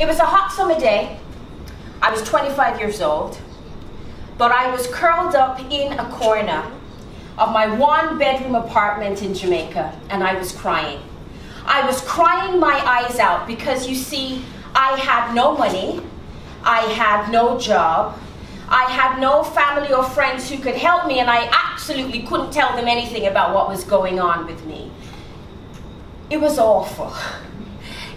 It was a hot summer day. I was 25 years old, but I was curled up in a corner of my one-bedroom apartment in Jamaica, and I was crying. I was crying my eyes out because, you see, I had no money, I had no job, I had no family or friends who could help me, and I absolutely couldn't tell them anything about what was going on with me. It was awful.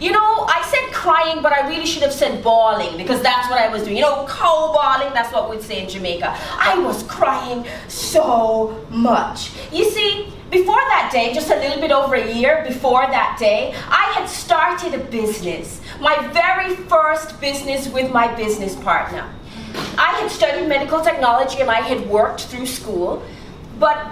You know, I said crying, but I really should have said bawling, because that's what I was doing. You know, cow-bawling, that's what we'd say in Jamaica. I was crying so much. You see, before that day, just a little bit over a year before that day, I had started a business. My very first business with my business partner. I had studied medical technology and I had worked through school, but,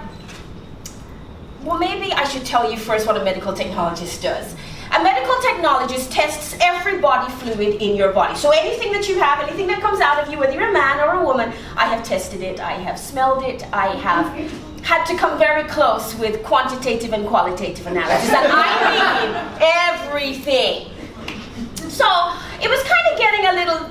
well, maybe I should tell you first what a medical technologist does. A medical technologist tests every body fluid in your body. So anything that you have, anything that comes out of you, whether you're a man or a woman, I have tested it, I have smelled it, I have had to come very close with quantitative and qualitative analysis, and I mean everything. So it was kind of getting a little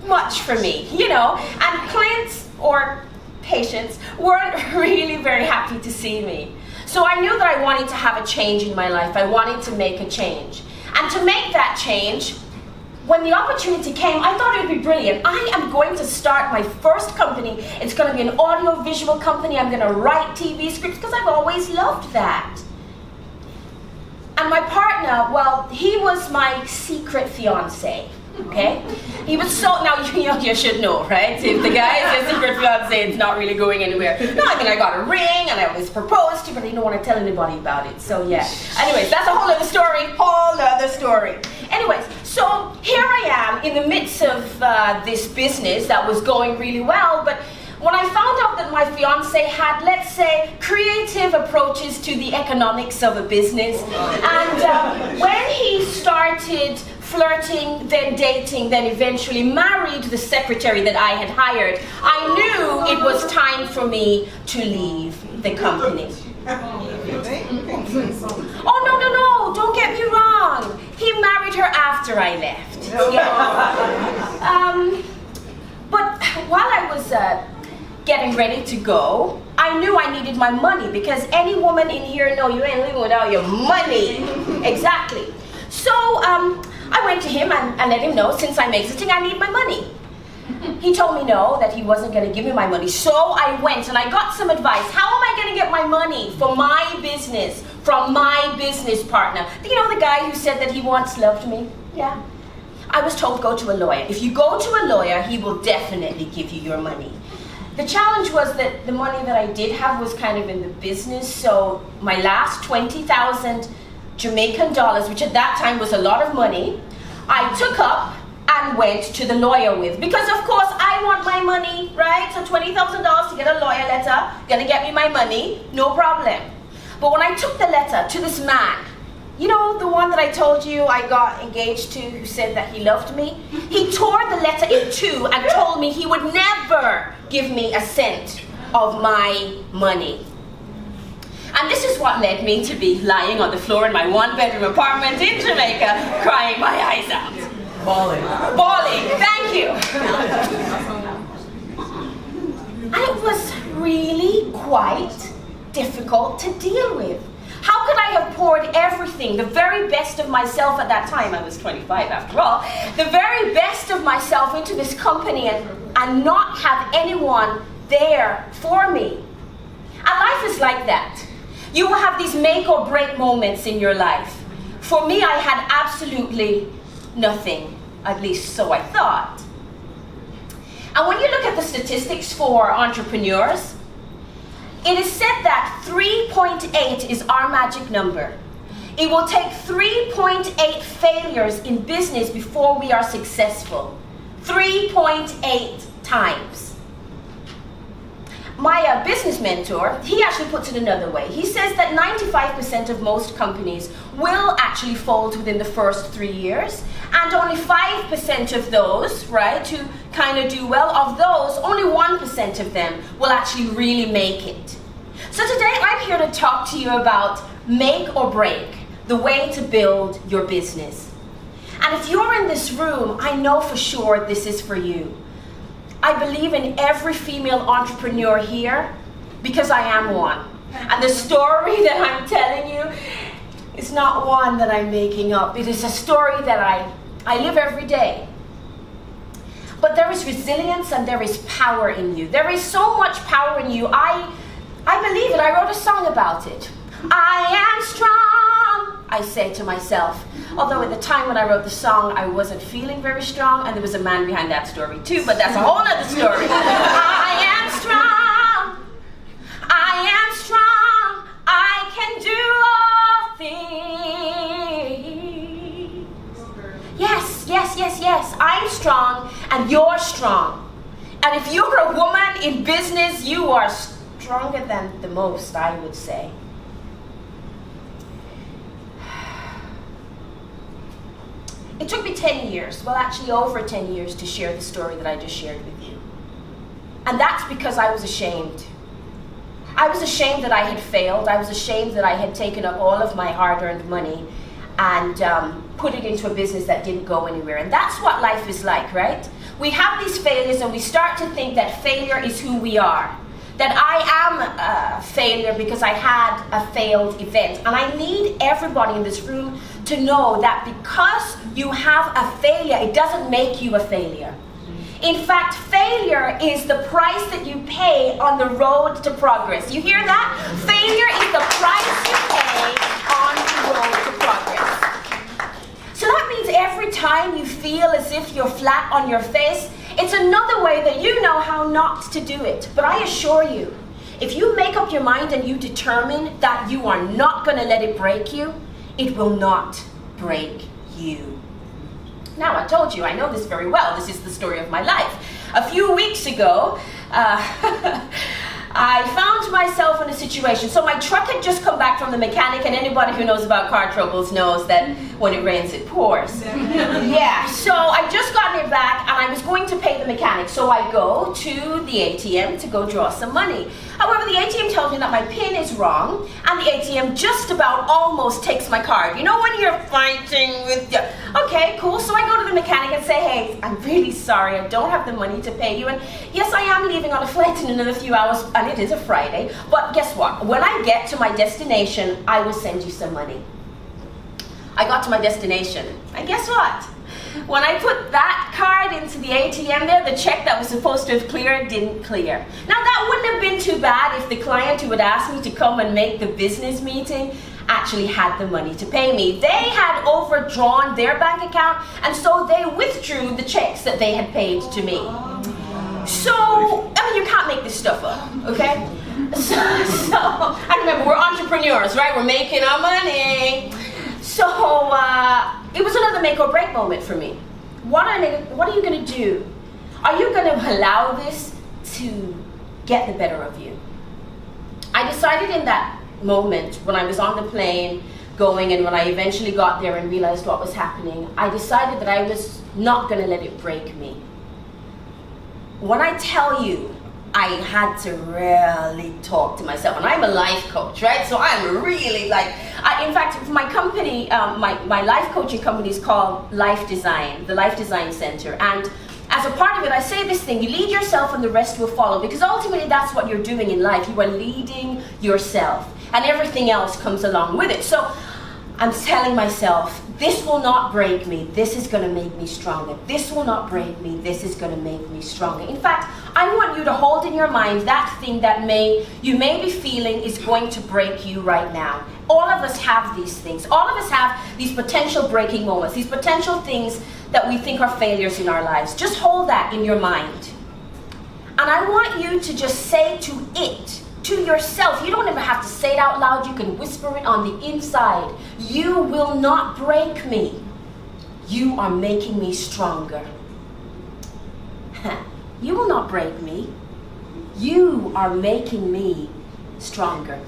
much for me, you know, and clients or patients weren't really very happy to see me. So I knew that I wanted to have a change in my life. I wanted to make a change. And to make that change, when the opportunity came, I thought it would be brilliant. I am going to start my first company. It's going to be an audio-visual company. I'm going to write TV scripts because I've always loved that. And my partner, well, he was my secret fiancé. Okay? He was so, now you should know, right? If the guy is your secret fiancé, it's not really going anywhere. No, I mean, I got a ring and I was proposed to, but I didn't want to tell anybody about it. So yeah. Anyways, that's a whole other story. Anyways, so here I am in the midst of this business that was going really well, but when I found out that my fiancé had, let's say, creative approaches to the economics of a business, and when he started flirting, then dating, then eventually married the secretary that I had hired, I knew it was time for me to leave the company. Oh, no, don't get me wrong. He married her after I left. Yeah. But while I was getting ready to go, I knew I needed my money, because any woman in here know you ain't living without your money. Exactly. So I went to him and let him know, since I'm exiting, I need my money. He told me no, that he wasn't going to give me my money. So I went and I got some advice. How am I going to get my money for my business from my business partner? You know, the guy who said that he once loved me? Yeah. I was told, go to a lawyer. If you go to a lawyer, he will definitely give you your money. The challenge was that the money that I did have was kind of in the business, so my last 20,000 Jamaican dollars, which at that time was a lot of money, I took up and went to the lawyer with. Because of course I want my money, right? So $20,000 to get a lawyer letter, gonna get me my money, no problem. But when I took the letter to this man, you know, the one that I told you I got engaged to, who said that he loved me? He tore the letter in two and told me he would never give me a cent of my money. And this is what led me to be lying on the floor in my one-bedroom apartment in Jamaica, crying my eyes out. Bawling, thank you. And it was really quite difficult to deal with. How could I have poured everything, the very best of myself at that time, I was 25 after all, the very best of myself into this company and not have anyone there for me? And life is like that. You will have these make or break moments in your life. For me, I had absolutely nothing, at least so I thought. And when you look at the statistics for entrepreneurs, it is said that 3.8 is our magic number. It will take 3.8 failures in business before we are successful. 3.8 times. My business mentor, he actually puts it another way. He says that 95% of most companies will actually fold within the first 3 years, and only 5% of those, right, to kind of do well, of those, only 1% of them will actually really make it. So today I'm here to talk to you about make or break, the way to build your business. And if you're in this room, I know for sure this is for you. I believe in every female entrepreneur here because I am one. And the story that I'm telling you is not one that I'm making up. It is a story that I live every day. But there is resilience and there is power in you. There is so much power in you. I believe it. I wrote a song about it. I am strong, I say to myself. Although at the time when I wrote the song, I wasn't feeling very strong, and there was a man behind that story too, but that's a whole other story. I am strong, I am strong, I can do all things. Yes, yes, yes, yes, I'm strong, and you're strong. And if you're a woman in business, you are stronger than the most, I would say. It took me 10 years, well actually over 10 years, to share the story that I just shared with you. And that's because I was ashamed. I was ashamed that I had failed. I was ashamed that I had taken up all of my hard-earned money and put it into a business that didn't go anywhere. And that's what life is like, right? We have these failures and we start to think that failure is who we are. That I am a failure because I had a failed event. And I need everybody in this room to know that because you have a failure, it doesn't make you a failure. In fact, failure is the price that you pay on the road to progress. You hear that? Failure is the price you pay on the road to progress. So that means every time you feel as if you're flat on your face, it's another way that you know how not to do it. But I assure you, if you make up your mind and you determine that you are not going to let it break you, it will not break you. Now, I told you, I know this very well. This is the story of my life. A few weeks ago, I found myself in a situation. So my truck had just come back from the mechanic, and anybody who knows about car troubles knows that when it rains, it pours. Yeah, so I just gotten it back, and I was going to pay the mechanic. So I go to the ATM to go draw some money. However, the ATM tells me that my PIN is wrong, and the ATM just about almost takes my card. You know when you're fighting with your... Okay, cool. So I go to the mechanic and say, hey, I'm really sorry, I don't have the money to pay you. And yes, I am leaving on a flight in another few hours, and it is a Friday. But guess what? When I get to my destination, I will send you some money. I got to my destination, and guess what? When I put that card into the ATM there, the check that was supposed to have cleared didn't clear. Now that wouldn't have been too bad if the client who had asked me to come and make the business meeting actually had the money to pay me. They had overdrawn their bank account, and so they withdrew the checks that they had paid to me. So, I mean, you can't make this stuff up, okay? So I remember, we're entrepreneurs, right? We're making our money. So, it was another make or break moment for me. What are you going to do? Are you going to allow this to get the better of you? I decided in that moment when I was on the plane going, and when I eventually got there and realized what was happening, I decided that I was not going to let it break me. When I tell you, I had to really talk to myself, and I'm a life coach, right? So I'm really like, in fact, my company, my life coaching company is called Life Design, the Life Design Center. And as a part of it, I say this thing, you lead yourself and the rest will follow, because ultimately that's what you're doing in life. You are leading yourself, and everything else comes along with it. So I'm telling myself, this will not break me. This is going to make me stronger. This will not break me. This is going to make me stronger. In fact, I want you to hold in your mind that thing that you may be feeling is going to break you right now. All of us have these things. All of us have these potential breaking moments, these potential things that we think are failures in our lives. Just hold that in your mind. And I want you to just say to it, to yourself. You don't even have to say it out loud. You can whisper it on the inside. You will not break me. You are making me stronger. You will not break me. You are making me stronger.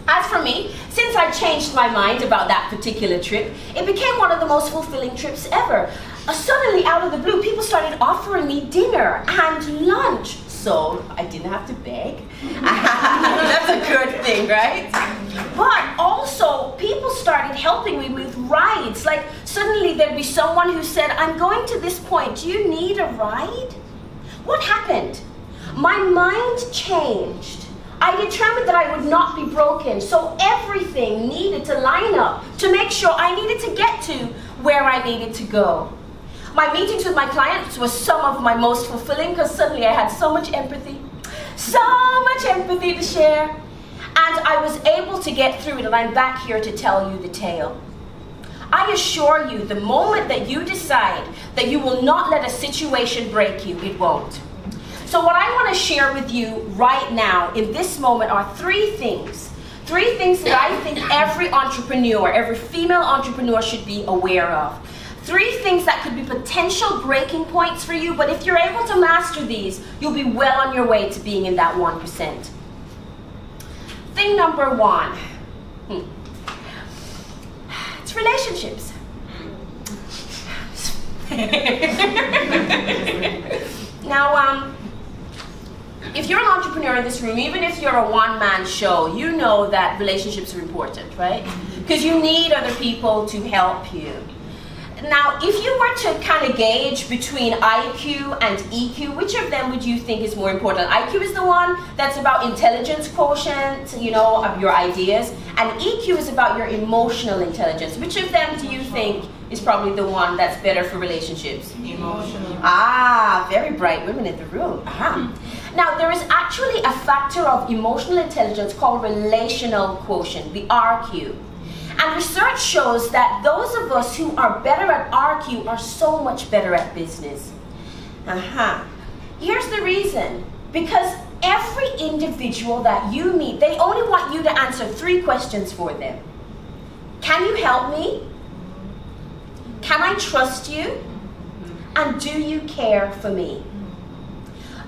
As for me, since I changed my mind about that particular trip, it became one of the most fulfilling trips ever. Suddenly, out of the blue, people started offering me dinner and lunch. So I didn't have to beg. That's a good thing, right? But also, people started helping me with rides. Like, suddenly there'd be someone who said, I'm going to this point, do you need a ride? What happened? My mind changed. I determined that I would not be broken, so everything needed to line up to make sure I needed to get to where I needed to go. My meetings with my clients was some of my most fulfilling because suddenly I had so much empathy to share. And I was able to get through it, and I'm back here to tell you the tale. I assure you, the moment that you decide that you will not let a situation break you, it won't. So what I want to share with you right now in this moment are three things that I think every entrepreneur, every female entrepreneur should be aware of. Three things that could be potential breaking points for you, but if you're able to master these, you'll be well on your way to being in that 1%. Thing number one, it's relationships. Now, if you're an entrepreneur in this room, even if you're a one-man show, you know that relationships are important, right? Because you need other people to help you. Now, if you were to kind of gauge between IQ and EQ, which of them would you think is more important? IQ is the one that's about intelligence quotient, you know, of your ideas, and EQ is about your emotional intelligence. Which of them do you think is probably the one that's better for relationships? Emotional. Ah, very bright women in the room. Aha. Now, there is actually a factor of emotional intelligence called relational quotient, the RQ. And research shows that those of us who are better at RQ are so much better at business. Here's the reason. Because every individual that you meet, they only want you to answer 3 questions for them. Can you help me? Can I trust you? And do you care for me?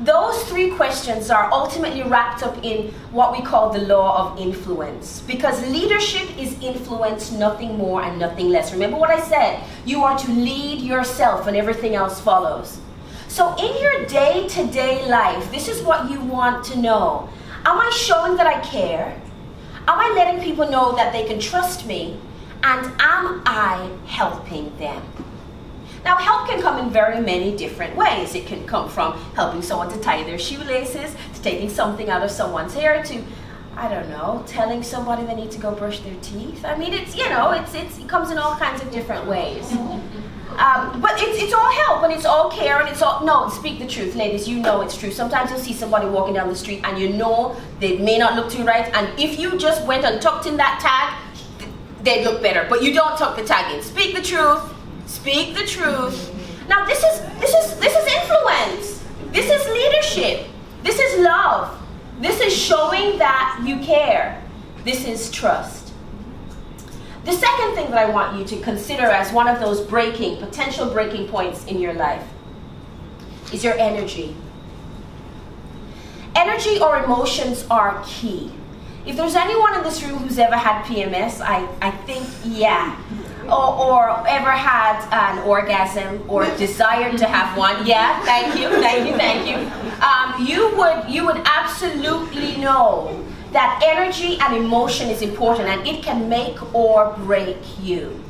Those 3 questions are ultimately wrapped up in what we call the law of influence. Because leadership is influence, nothing more and nothing less. Remember what I said? You are to lead yourself and everything else follows. So in your day-to-day life, this is what you want to know. Am I showing that I care? Am I letting people know that they can trust me? And am I helping them? Now, help can come in very many different ways. It can come from helping someone to tie their shoelaces, to taking something out of someone's hair, to, I don't know, telling somebody they need to go brush their teeth. I mean, it's, you know, it comes in all kinds of different ways. But it's all help, and it's all care, and it's all, no, speak the truth, ladies, you know it's true. Sometimes you'll see somebody walking down the street, and you know they may not look too right, and if you just went and tucked in that tag, they'd look better, but you don't tuck the tag in. Speak the truth. Speak the truth. Now this is influence. This is leadership. This is love. This is showing that you care. This is trust. The second thing that I want you to consider as one of those potential breaking points in your life is your energy. Energy or emotions are key. If there's anyone in this room who's ever had PMS, I think, yeah. Or ever had an orgasm or desired to have one. Yeah, thank you. You would absolutely know that energy and emotion is important, and it can make or break you.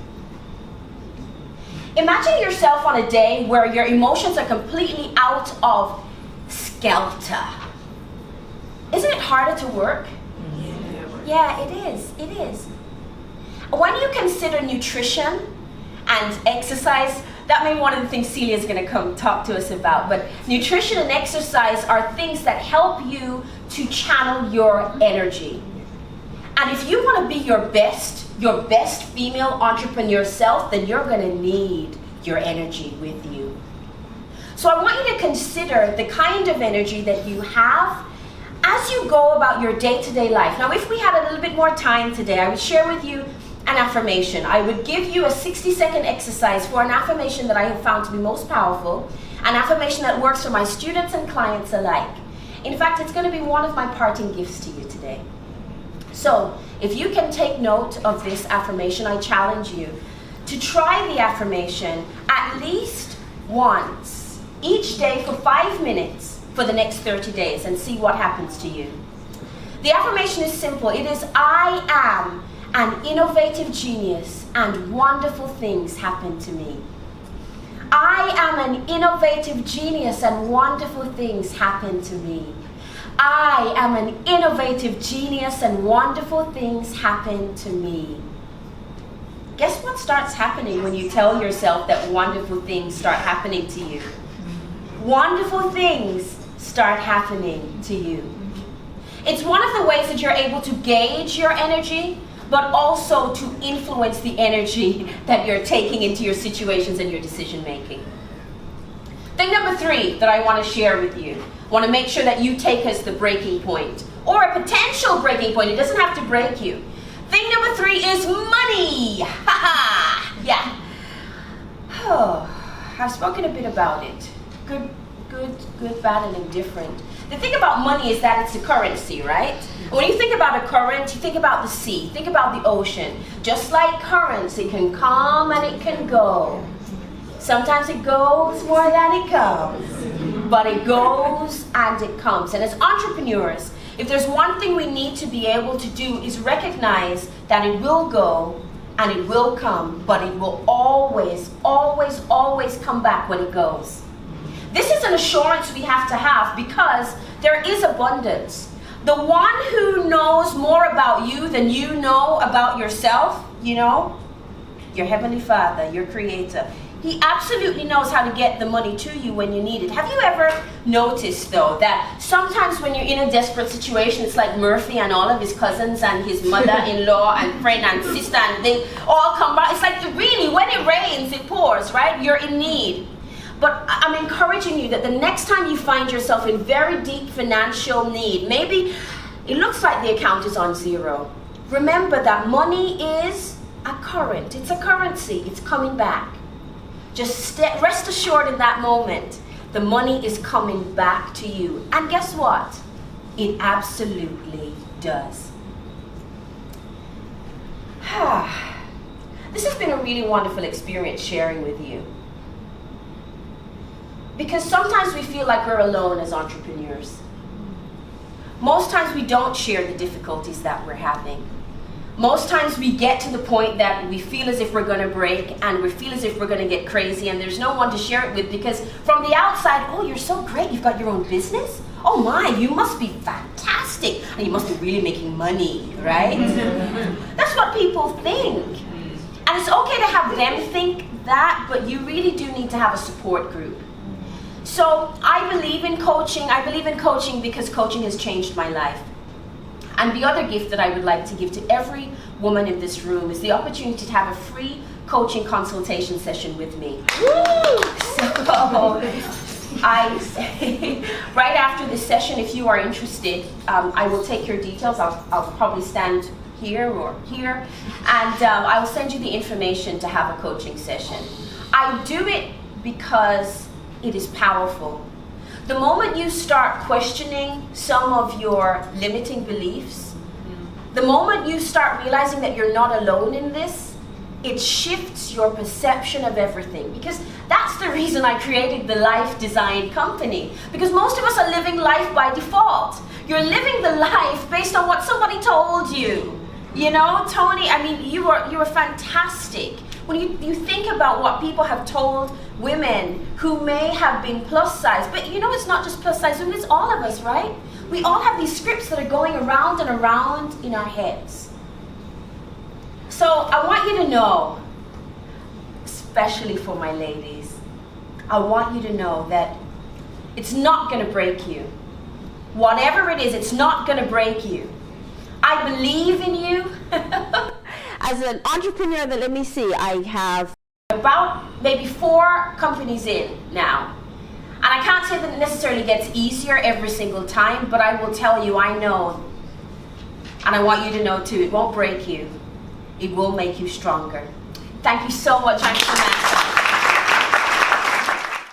Imagine yourself on a day where your emotions are completely out of skelter. Isn't it harder to work? Yeah, it is. When you consider nutrition and exercise, that may be one of the things Celia is going to come talk to us about, but nutrition and exercise are things that help you to channel your energy. And if you want to be your best female entrepreneur self, then you're going to need your energy with you. So I want you to consider the kind of energy that you have as you go about your day-to-day life. Now, if we had a little bit more time today, I would share with you an affirmation. I would give you a 60-second exercise for an affirmation that I have found to be most powerful, an affirmation that works for my students and clients alike. In fact, it's going to be one of my parting gifts to you today. So, if you can take note of this affirmation, I challenge you to try the affirmation at least once each day for 5 minutes for the next 30 days and see what happens to you. The affirmation is simple. It is, I am an innovative genius and wonderful things happen to me. I am an innovative genius and wonderful things happen to me. I am an innovative genius and wonderful things happen to me. Guess what starts happening when you tell yourself that wonderful things start happening to you? Wonderful things start happening to you. It's one of the ways that you're able to gauge your energy, but also to influence the energy that you're taking into your situations and your decision making. Thing number 3 that I want to share with you, I want to make sure that you take as the breaking point, or a potential breaking point. It doesn't have to break you. Thing number 3 is money. Yeah. I've spoken a bit about it. Good, bad, and indifferent. The thing about money is that it's a currency, right? When you think about a current, you think about the sea, think about the ocean. Just like currents, it can come and it can go. Sometimes it goes more than it comes, but it goes and it comes. And as entrepreneurs, if there's one thing we need to be able to do is recognize that it will go and it will come, but it will always, always, always come back when it goes. This is an assurance we have to have because there is abundance. The one who knows more about you than you know about yourself, you know, your Heavenly Father, your Creator, He absolutely knows how to get the money to you when you need it. Have you ever noticed, though, that sometimes when you're in a desperate situation, it's like Murphy and all of his cousins and his mother-in-law and friend and sister, and they all come by. It's like, really, when it rains, it pours, right? You're in need. But I'm encouraging you that the next time you find yourself in very deep financial need, maybe it looks like the account is on zero. Remember that money is a current. It's a currency. It's coming back. Just rest assured in that moment, the money is coming back to you. And guess what? It absolutely does. This has been a really wonderful experience sharing with you. Because sometimes we feel like we're alone as entrepreneurs. Most times we don't share the difficulties that we're having. Most times we get to the point that we feel as if we're going to break and we feel as if we're going to get crazy and there's no one to share it with, because from the outside, oh, you're so great, you've got your own business? Oh my, you must be fantastic and you must be really making money, right? That's what people think. And it's okay to have them think that, but you really do need to have a support group. So I believe in coaching. I believe in coaching because coaching has changed my life. And the other gift that I would like to give to every woman in this room is the opportunity to have a free coaching consultation session with me. Woo! So right after this session, if you are interested, I will take your details. I'll probably stand here or here, and I will send you the information to have a coaching session. I do it because it is powerful. The moment you start questioning some of your limiting beliefs, the moment you start realizing that you're not alone in this, it shifts your perception of everything. Because that's the reason I created the Life Design Company. Because most of us are living life by default. You're living the life based on what somebody told you. You know, Tony, I mean, you were fantastic. When you think about what people have told women who may have been plus size, but you know, it's not just plus size women, it's all of us, right? We all have these scripts that are going around and around in our heads. So I want you to know, especially for my ladies, I want you to know that it's not going to break you. Whatever it is, it's not going to break you. I believe in you. As an entrepreneur, let me see, I have about maybe 4 companies in now. And I can't say that it necessarily gets easier every single time, but I will tell you, I know, and I want you to know too, it won't break you. It will make you stronger. Thank you so much. I'm Samantha.